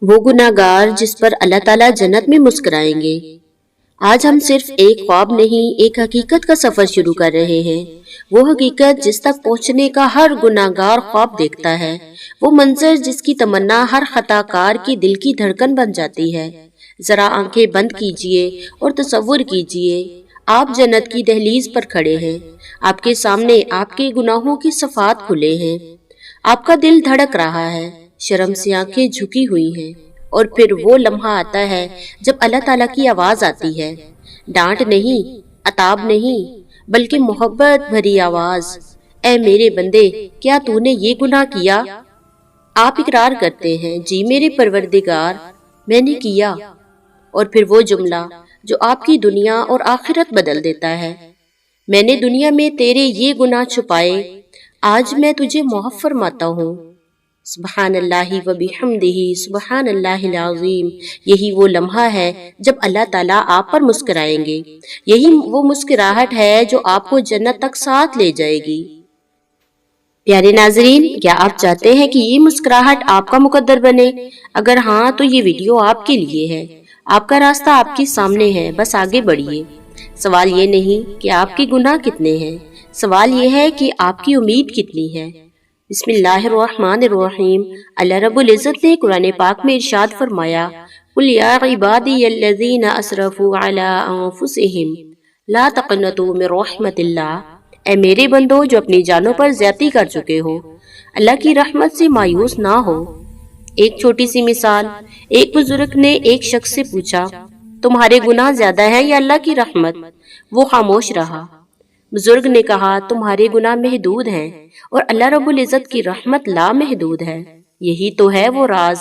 وہ गुनाहगार जिस पर अल्लाह ताला जन्नत में मुस्कुराएंगे। आज हम सिर्फ एक ख्वाब नहीं, एक हकीकत का सफर शुरू कर रहे हैं। वो हकीकत जिस तक पहुंचने का हर गुनाहगार ख्वाब देखता है, वो मंजर जिसकी तमन्ना हर खताकार की दिल की धड़कन बन जाती है। जरा आंखें बंद कीजिए और तसव्वुर कीजिए, आप जन्नत की दहलीज पर खड़े हैं। आपके सामने आपके गुनाहों की सफात खुले हैं। आपका दिल धड़क रहा है, शर्म से आंखें झुकी हुई हैं। और फिर वो लम्हा आता है जब अल्लाह ताला की आवाज आती है, डांट नहीं, अताब नहीं, बल्कि मोहब्बत भरी आवाज, ऐ मेरे बंदे, क्या तूने ये गुनाह किया? आप इकरार करते हैं, जी मेरे परवरदिगार, मैंने किया। और फिर वो जुमला जो आपकी दुनिया और आखिरत बदल देता है, मैंने दुनिया में तेरे ये गुनाह छुपाए, आज मैं तुझे माफ फरमाता हूँ। सुबहान अल्लाहि व बिहम्दिही सुबहान अल्लाहिल अज़ीम। यही वो लम्हा है जब अल्लाह ताला आप पर मुस्कुराएंगे। यही वो मुस्कुराहट है जो आपको जन्नत तक साथ ले जाएगी। प्यारे नाजरीन, क्या आप चाहते हैं कि ये मुस्कुराहट आपका मुकद्दर बने? अगर हाँ, तो ये वीडियो आपके लिए है। आपका रास्ता आपके सामने है, बस आगे बढ़िए। सवाल ये नहीं कि आपके गुनाह कितने हैं, सवाल ये है कि आपकी उम्मीद कितनी है। बिस्मिल्लाहिर्रहमानिर्रहीम। अल्लाह रब्बुल इज़्ज़त ने कुरान पाक में इरशाद फरमाया, कुल या इबादियल्लज़ीना असरफू अला अंफुसिहिम ला तक़नतू मिन रहमतिल्लाह। ऐ मेरे बंदो जो अपनी जानों पर ज्यादती कर चुके हो, अल्लाह की रहमत से मायूस ना हो। एक छोटी सी मिसाल, एक बुजुर्ग ने एक शख्स से पूछा, तुम्हारे गुनाह ज्यादा है या अल्लाह की रहमत? वो खामोश रहा। बुजुर्ग ने कहा, तुम्हारे गुनाह महदूद हैं और अल्लाह रब्बुल इज़्ज़त की रहमत लामहदूद है। यही तो है वो राज।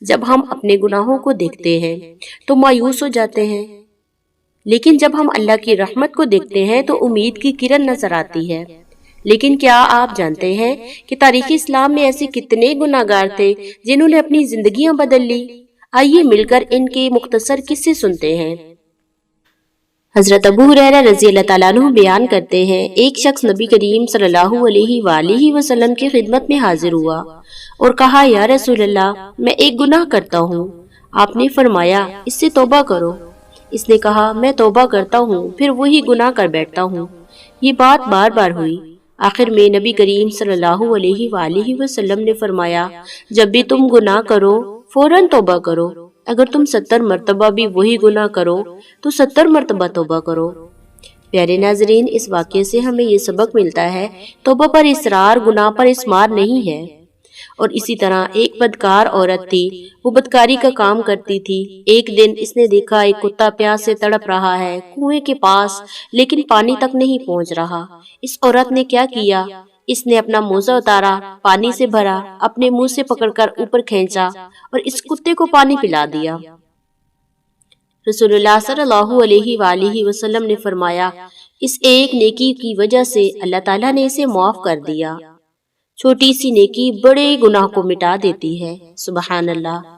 जब हम अपने गुनाहों को देखते हैं तो मायूस हो जाते हैं, लेकिन जब हम अल्लाह की रहमत को देखते हैं तो उम्मीद की किरण नजर आती है। लेकिन क्या आप जानते हैं कि तारीख इस्लाम में ऐसे कितने गुनाहगार थे जिन्होंने अपनी जिंदगियां बदल ली? आइए मिलकर इनके मुख्तसर किस्से सुनते हैं। हजरत अबू हुरैरा रज़ी अल्लाह ताला अन्हु बयान करते हैं, एक शख्स नबी करीम सल्लल्लाहु अलैहि वसल्लम की खिदमत में हाजिर हुआ और कहा, या रसूल अल्लाह, मैं एक गुनाह करता हूँ। आपने फरमाया, इससे तौबा करो। इसने कहा, मैं तौबा करता हूँ, फिर वही गुनाह कर बैठता हूँ। ये बात बार बार हुई। आखिर में नबी करीम सल्लल्लाहु अलैहि वसल्लम ने फरमाया, जब भी तुम गुनाह करो फौरन तौबा करो। अगर तुम 70 मरतबा भी वही गुनाह करो तो 70 मरतबा तौबा करो। प्यारे नाजरीन, इस वाक़े से हमें ये सबक मिलता है, तौबा पर इसरार गुनाह पर इसमार नहीं है। और इसी तरह एक बदकार औरत थी, वो बदकारी का काम करती थी। एक दिन इसने देखा एक कुत्ता प्यास से तड़प रहा है कुएं के पास, लेकिन पानी तक नहीं पहुंच रहा। इस औरत ने क्या किया, इसने अपना मोजा उतारा, पानी से भरा, अपने मुंह से पकड़कर ऊपर खींचा और इस कुत्ते को पानी पिला दिया। रसूलुल्लाह सल्लल्लाहु अलैहि वसल्लम ने फरमाया, इस एक नेकी की वजह से अल्लाह ताला ने इसे माफ कर दिया। छोटी सी नेकी बड़े गुनाह को मिटा देती है। सुबहान अल्लाह।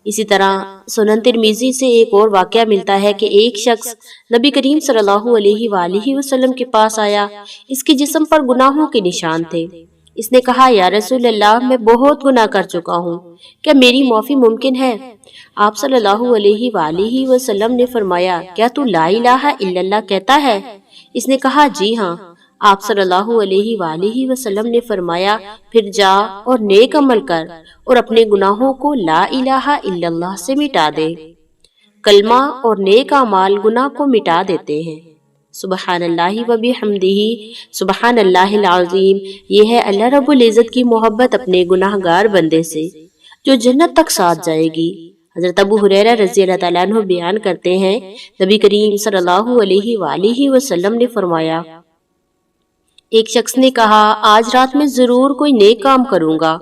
इसी तरह सुनन तिरमिजी से एक और वाकया मिलता है कि एक शख्स नबी करीम सल्लल्लाहु अलैहि वसल्लम के पास आया। इसके जिस्म पर गुनाहों के निशान थे। इसने कहा, या रसूल अल्लाह, मैं बहुत गुनाह कर चुका हूँ, क्या मेरी माफी मुमकिन है? आप सल्लल्लाहु अलैहि वसल्लम ने फरमाया, क्या तू ला इलाहा इल्लल्लाह कहता है? इसने कहा, जी हाँ। आप सल्लल्लाहु अलैहि वसल्लम ने फरमाया, फिर जा और नेक अमल कर और अपने गुनाहों को ला इलाहा इल्लल्लाह से मिटा दे। कलमा और नेक अमाल गुनाह को मिटा देते हैं। सुबहान अल्लाहि व बिहम्दिही सुबहान अल्लाहिल अज़ीम। ये है अल्लाह रब्बुल इज़्ज़त की मोहब्बत अपने गुनाहगार बंदे से, जो जन्नत तक साथ जाएगी। हजरत अबू हुरैरा रज़ी अल्लाह ताला अन्हु बयान करते हैं, नबी करीम सल्लल्लाहु अलैहि वसल्लम ने फरमाया, एक शख्स ने कहा, आज रात में जरूर कोई नेक काम करूंगा।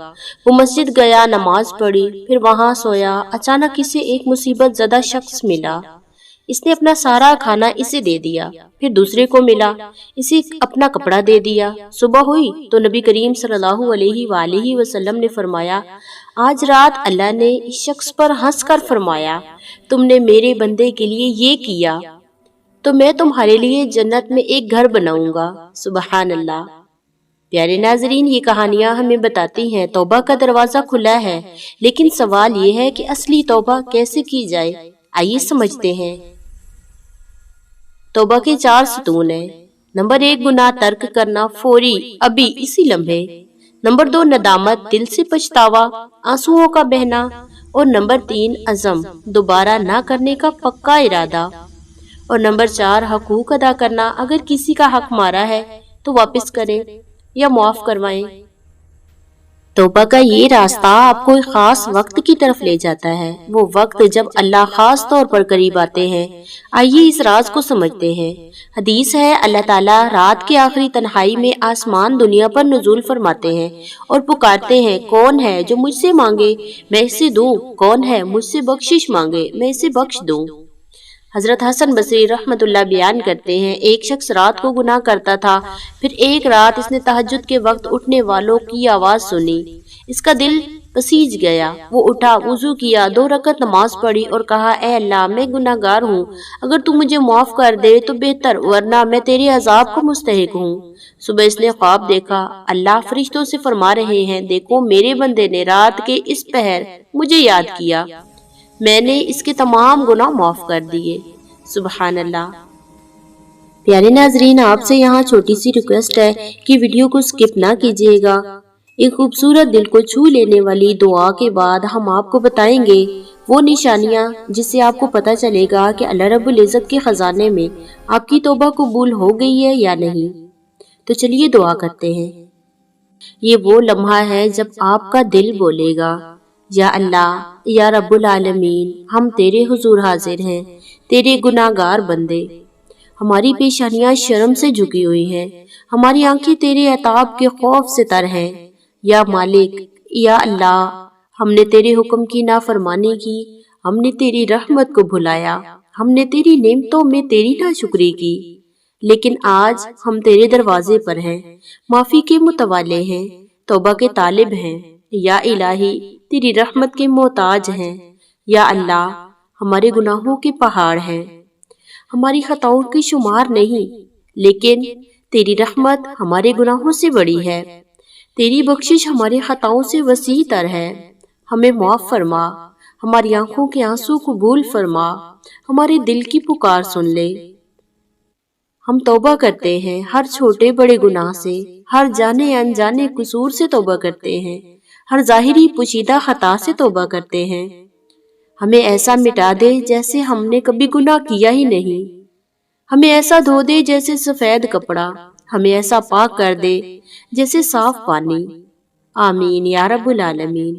वो मस्जिद गया, नमाज पढ़ी, फिर वहां सोया। अचानक इसे एक मुसीबत ज़दा शख्स मिला। इसने अपना सारा खाना इसे दे दिया। फिर दूसरे को मिला, इसे अपना कपड़ा दे दिया। सुबह हुई तो नबी करीम सल्लल्लाहु अलैहि वसल्लम ने फरमाया, आज रात अल्लाह ने इस शख्स पर हंस कर फरमाया, तुमने मेरे बंदे के लिए ये किया तो मैं तुम्हारे लिए जन्नत में एक घर बनाऊंगा। सुबहान अल्लाह। پیارے ناظرین، یہ کہانیاں ہمیں بتاتی ہیں توبہ کا دروازہ کھلا ہے، لیکن سوال یہ ہے کہ اصلی توبہ کیسے کی جائے؟ آئیے سمجھتے ہیں۔ توبہ کے 4 ستون ہیں۔ نمبر 1، گناہ ترک کرنا، فوری، ابھی، اسی لمحے۔ نمبر 2، ندامت، دل سے پچھتاوا، آنسوؤں کا بہنا۔ اور نمبر 3، عزم، دوبارہ نہ کرنے کا پکا ارادہ۔ اور نمبر 4، حقوق ادا کرنا، اگر کسی کا حق مارا ہے تو واپس کریں یا معاف کروائیں۔ توبہ کا یہ راستہ آپ کو ایک خاص وقت کی طرف لے جاتا ہے، وہ وقت جب اللہ خاص طور پر قریب آتے ہیں۔ آئیے اس راز کو سمجھتے ہیں۔ حدیث ہے، اللہ تعالیٰ رات کے آخری تنہائی میں آسمان دنیا پر نزول فرماتے ہیں اور پکارتے ہیں، کون ہے جو مجھ سے مانگے میں اسے دوں، کون ہے مجھ سے بخشش مانگے میں اسے بخش دوں۔ حضرت حسن بصری رحمت اللہ بیان کرتے ہیں، ایک شخص رات کو گناہ کرتا تھا، پھر ایک رات اس نے تہجد کے وقت اٹھنے والوں کی آواز سنی، اس کا دل پسیج گیا، وہ اٹھا، وضو کیا، 2 رکعت نماز پڑھی اور کہا، اے اللہ، میں گناہ گار ہوں، اگر تو مجھے معاف کر دے تو بہتر، ورنہ میں تیرے عذاب کو مستحق ہوں۔ صبح اس نے خواب دیکھا، اللہ فرشتوں سے فرما رہے ہیں، دیکھو میرے بندے نے رات کے اس پہر مجھے یاد کیا، میں نے اس کے تمام گناہ معاف کر دیے۔ سبحان اللہ۔ پیارے ناظرین، آپ سے یہاں چھوٹی سی ریکویسٹ ہے کہ ویڈیو کو سکپ نہ کیجیے گا۔ ایک خوبصورت دل کو چھو لینے والی دعا کے بعد ہم آپ کو بتائیں گے وہ نشانیاں جس سے آپ کو پتہ چلے گا کہ اللہ رب العزت کے خزانے میں آپ کی توبہ قبول ہو گئی ہے یا نہیں۔ تو چلیے دعا کرتے ہیں۔ یہ وہ لمحہ ہے جب آپ کا دل بولے گا، یا اللہ، یا رب العالمین، ہم تیرے حضور حاضر ہیں، تیرے گناہ گار بندے، ہماری پیشانیاں شرم سے جھکی ہوئی ہیں، ہماری آنکھیں تیرے عتاب کے خوف سے تر ہیں۔ یا مالک، یا اللہ، ہم نے تیرے حکم کی نافرمانی کی، ہم نے تیری رحمت کو بھلایا، ہم نے تیری نعمتوں میں تیری ناشکری کی، لیکن آج ہم تیرے دروازے پر ہیں، معافی کے متوالے ہیں، توبہ کے طالب ہیں، یا الہی تیری رحمت کے محتاج ہیں۔ یا اللہ، ہمارے گناہوں کے پہاڑ ہیں، ہماری خطاؤں کی شمار نہیں، لیکن تیری رحمت ہمارے گناہوں سے بڑی ہے، تیری بخشش ہماری خطاؤں سے وسیع تر ہے، ہمیں معاف فرما، ہماری آنکھوں کے آنسو قبول فرما، ہمارے دل کی پکار سن لے۔ ہم توبہ کرتے ہیں ہر چھوٹے بڑے گناہ سے، ہر جانے انجانے قصور سے توبہ کرتے ہیں، ہر ظاہری پوشیدہ خطا سے توبہ کرتے ہیں۔ ہمیں ایسا مٹا دے جیسے ہم نے کبھی گناہ کیا ہی نہیں، ہمیں ایسا دھو دے جیسے سفید کپڑا، ہمیں ایسا پاک کر دے جیسے صاف پانی۔ آمین یا رب العالمین۔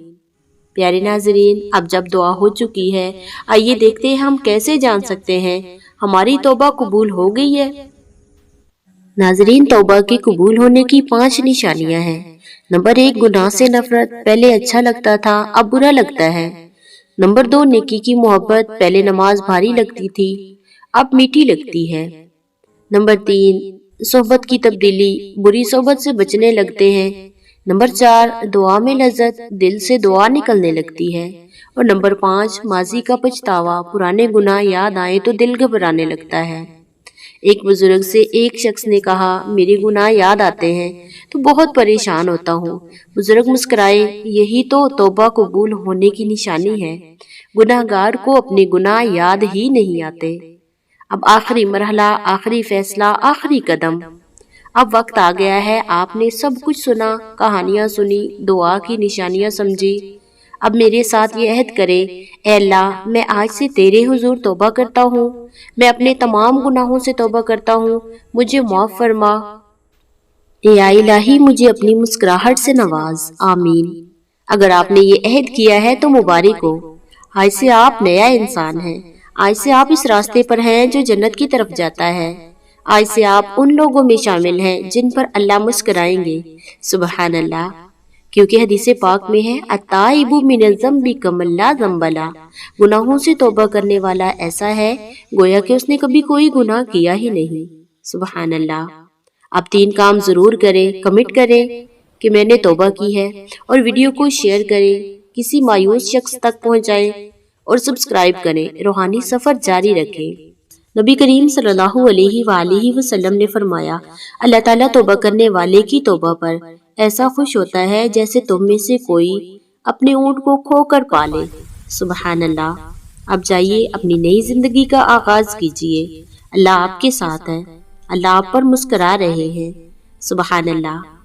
پیارے ناظرین، اب جب دعا ہو چکی ہے، آئیے دیکھتے ہیں ہم کیسے جان سکتے ہیں ہماری توبہ قبول ہو گئی ہے۔ ناظرین، توبہ کے قبول ہونے کی 5 نشانیاں ہیں۔ نمبر 1، گناہ سے نفرت، پہلے اچھا لگتا تھا اب برا لگتا ہے۔ نمبر 2، نیکی کی محبت، پہلے نماز بھاری لگتی تھی اب میٹھی لگتی ہے۔ نمبر 3، صحبت کی تبدیلی، بری صحبت سے بچنے لگتے ہیں۔ نمبر 4، دعا میں لذت، دل سے دعا نکلنے لگتی ہے۔ اور نمبر 5، ماضی کا پچھتاوا، پرانے گناہ یاد آئے تو دل گھبرانے لگتا ہے۔ ایک بزرگ سے ایک شخص نے کہا، میرے گناہ یاد آتے ہیں تو بہت پریشان ہوتا ہوں۔ بزرگ مسکرائے، یہی تو توبہ قبول ہونے کی نشانی ہے، گناہ گار کو اپنے گناہ یاد ہی نہیں آتے۔ اب آخری مرحلہ، آخری فیصلہ، آخری قدم۔ اب وقت آ گیا ہے، آپ نے سب کچھ سنا، کہانیاں سنی، دعا کی نشانیاں سمجھی، اب میرے ساتھ یہ عہد کرے، اے اللہ، میں آج سے تیرے حضور توبہ کرتا ہوں، میں اپنے تمام گناہوں سے توبہ کرتا ہوں، مجھے معاف فرما۔ یا الہی، مجھے اپنی مسکراہٹ سے نواز۔ آمین۔ اگر آپ نے یہ عہد کیا ہے تو مبارک ہو، آج سے آپ نیا انسان ہیں، آج سے آپ اس راستے پر ہیں جو جنت کی طرف جاتا ہے، آج سے آپ ان لوگوں میں شامل ہیں جن پر اللہ مسکرائیں گے۔ سبحان اللہ، کیونکہ حدیث پاک میں ہے، التائب من الذنب کمن لا ذنب لہ، گناہوں سے توبہ کرنے والا ایسا ہے گویا کہ اس نے کبھی کوئی گناہ کیا ہی نہیں۔ سبحان اللہ۔ اب 3 کام ضرور کریں، کمٹ کریں کہ میں نے توبہ کی ہے، اور ویڈیو کو شیئر کریں، کسی مایوس شخص تک پہنچائیں، اور سبسکرائب کریں، روحانی سفر جاری رکھیں۔ نبی کریم صلی اللہ علیہ وآلہ وسلم نے فرمایا، اللہ تعالیٰ توبہ کرنے والے کی توبہ پر ایسا خوش ہوتا ہے جیسے تم میں سے کوئی اپنے اونٹ کو کھو کر پالے۔ سبحان اللہ۔ اب جائیے اپنی نئی زندگی کا آغاز کیجیے۔ اللہ آپ کے ساتھ ہے، اللہ آپ پر مسکرا رہے ہیں۔ سبحان اللہ۔